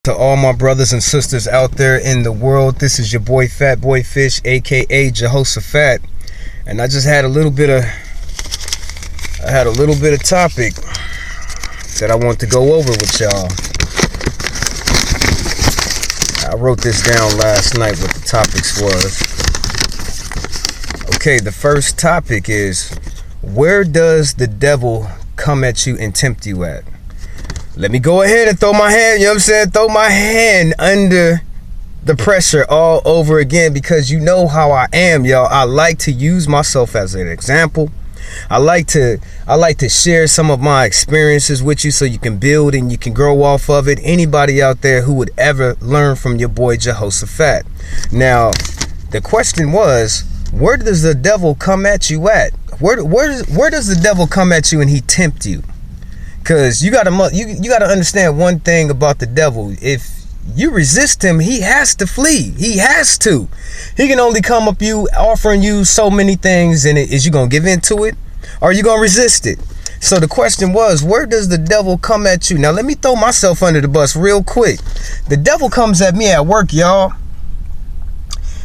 To all my brothers and sisters out there in the world, this is your boy Fat Boy Fish, aka Jehoshaphat, and I just had a little bit of topic that I want to go over with y'all. I wrote this down last night what the topics was. Okay, the first topic is, where does the devil come at you and tempt you at? Let me go ahead and throw my hand, throw my hand under the pressure all over again, because you know how I am, y'all. I like to use myself as an example. I like to share some of my experiences with you so you can build and you can grow off of it. Anybody out there who would ever learn from your boy Jehoshaphat. Now, the question was, where does the devil come at you at? Where does the devil come at you and he tempt you? Because you gotta understand one thing about the devil. If you resist him, he has to flee. He has to. He can only come up you offering you so many things, and is you gonna give in to it, or are you gonna resist it? So the question was, where does the devil come at you? Now let me throw myself under the bus real quick. The devil comes at me at work, y'all.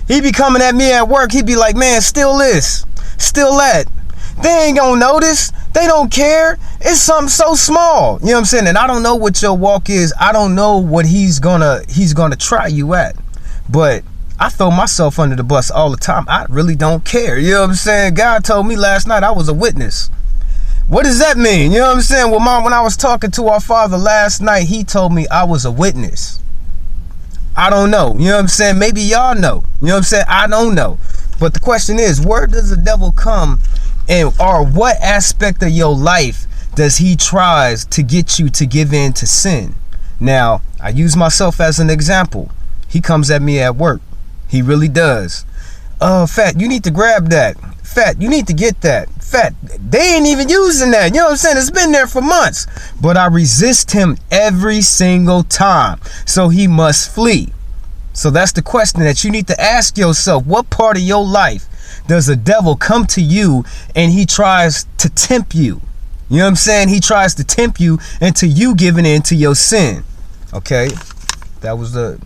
He be coming at me at work. He be like, man, steal this, steal that. They ain't gonna notice. They don't care. It's something so small. You know what I'm saying? And I don't know what your walk is. I don't know what he's gonna try you at. But I throw myself under the bus all the time. I really don't care. You know what I'm saying? God told me last night I was a witness. What does that mean? You know what I'm saying? Well, Mom, when I was talking to our Father last night, he told me I was a witness. I don't know. You know what I'm saying? Maybe y'all know. You know what I'm saying? I don't know. But the question is, where does the devil come? Or what aspect of your life does he tries to get you to give in to sin? Now, I use myself as an example. He comes at me at work. He really does. Fat, you need to grab that. Fat, you need to get that. Fat, they ain't even using that. You know what I'm saying? It's been there for months. But I resist him every single time. So he must flee. So that's the question that you need to ask yourself. What part of your life does the devil come to you and he tries to tempt you? You know what I'm saying? He tries to tempt you into you giving in to your sin. Okay, that was the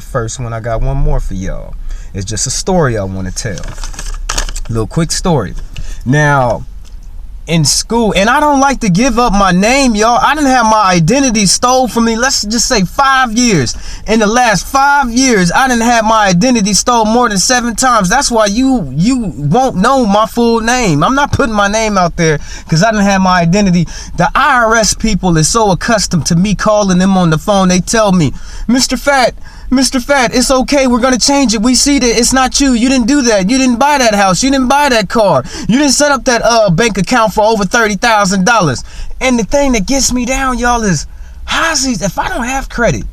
first one. I got one more for y'all. It's just a story I want to tell. Little quick story. Now, in school, and I don't like to give up my name, y'all. I didn't have my identity stole from me. Let's just say 5 years. In the last 5 years, I didn't have my identity stole more than 7 times. That's why you won't know my full name. I'm not putting my name out there because I didn't have my identity. The IRS people is so accustomed to me calling them on the phone. They tell me, Mr. Fat, it's okay. We're going to change it. We see that it's not you. You didn't do that. You didn't buy that house. You didn't buy that car. You didn't set up that bank account for over $30,000. And the thing that gets me down, y'all, is if I don't have credit,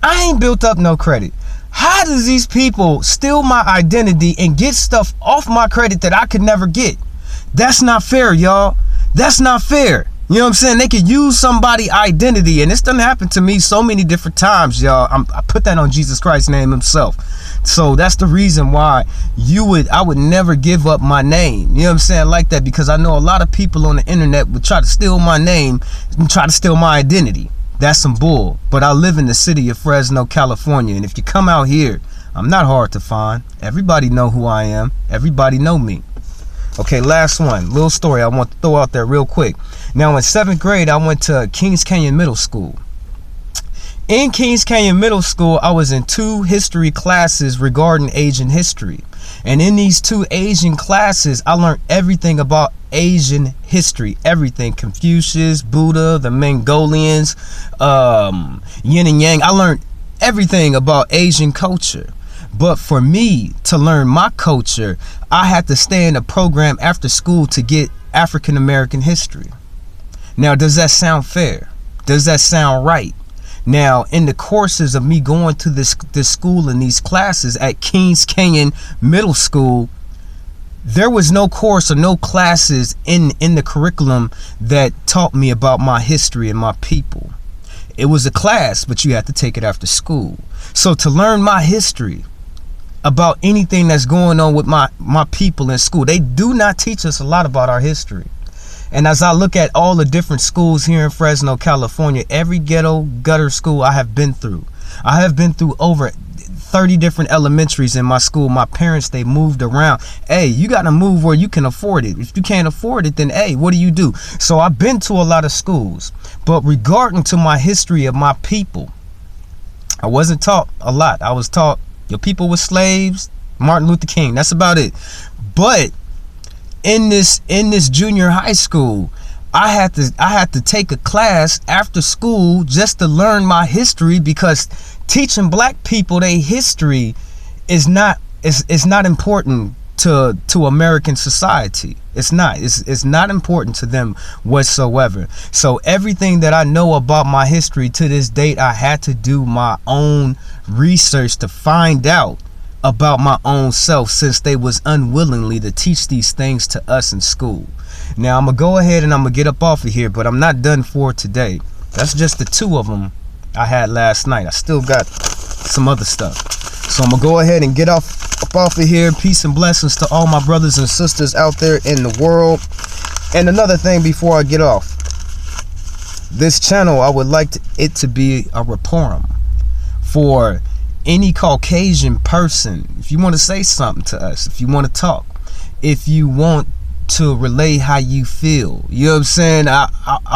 I ain't built up no credit. How does these people steal my identity and get stuff off my credit that I could never get? That's not fair, y'all. That's not fair. You know what I'm saying? They could use somebody's identity, and this done happened to me so many different times, y'all. I put that on Jesus Christ's name himself. So that's the reason why I would never give up my name. You know what I'm saying? Like that, because I know a lot of people on the internet would try to steal my name and try to steal my identity. That's some bull. But I live in the city of Fresno, California, and if you come out here, I'm not hard to find. Everybody know who I am. Everybody know me. Okay, last one. Little story I want to throw out there real quick. Now, in 7th grade, I went to Kings Canyon Middle School. In Kings Canyon Middle School, I was in 2 history classes regarding Asian history. And in these 2 Asian classes, I learned everything about Asian history. Everything. Confucius, Buddha, the Mongolians, yin and yang. I learned everything about Asian culture. But for me to learn my culture, I had to stay in a program after school to get African American history. Now, does that sound fair? Does that sound right? Now, in the courses of me going to this school and these classes at Kings Canyon Middle School, there was no course or no classes in the curriculum that taught me about my history and my people. It was a class, but you had to take it after school. So to learn my history, about anything that's going on with my people in school, they do not teach us a lot about our history. And as I look at all the different schools here in Fresno, California, every ghetto gutter school I have been through over 30 different elementaries in my school. My parents, they moved around. Hey, you got to move where you can afford it. If you can't afford it, then hey, what do you do? So I've been to a lot of schools, but regarding to my history of my people, I wasn't taught a lot. I was taught your people were slaves, Martin Luther King. That's about it. But in this junior high school, I had to take a class after school just to learn my history, because teaching black people their history is not important to American society. It's not important to them whatsoever. So everything that I know about my history to this date, I had to do my own research to find out about my own self, since they was unwillingly to teach these things to us in school. Now I'm gonna go ahead and I'm gonna get up off of here, but I'm not done for today. That's just the 2 of them I had last night. I still got some other stuff, so I'm gonna go ahead and get up off of here. Peace and blessings to all my brothers and sisters out there in the world. And another thing before I get off, this channel, I would like it to be a reforum for any Caucasian person. If you want to say something to us, if you want to talk, if you want to relay how you feel, you know what I'm saying, I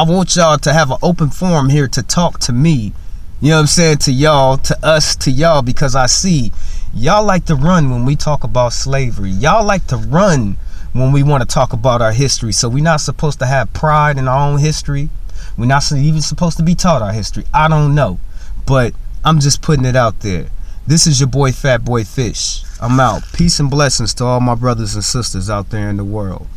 want y'all to have an open forum here to talk to me, you know what I'm saying, to y'all, to us, to y'all, because I see y'all like to run when we talk about slavery. Y'all like to run when we want to talk about our history. So we're not supposed to have pride in our own history. We're not even supposed to be taught our history. I don't know, but I'm just putting it out there. This is your boy Fat Boy Fish. I'm out. Peace and blessings to all my brothers and sisters out there in the world.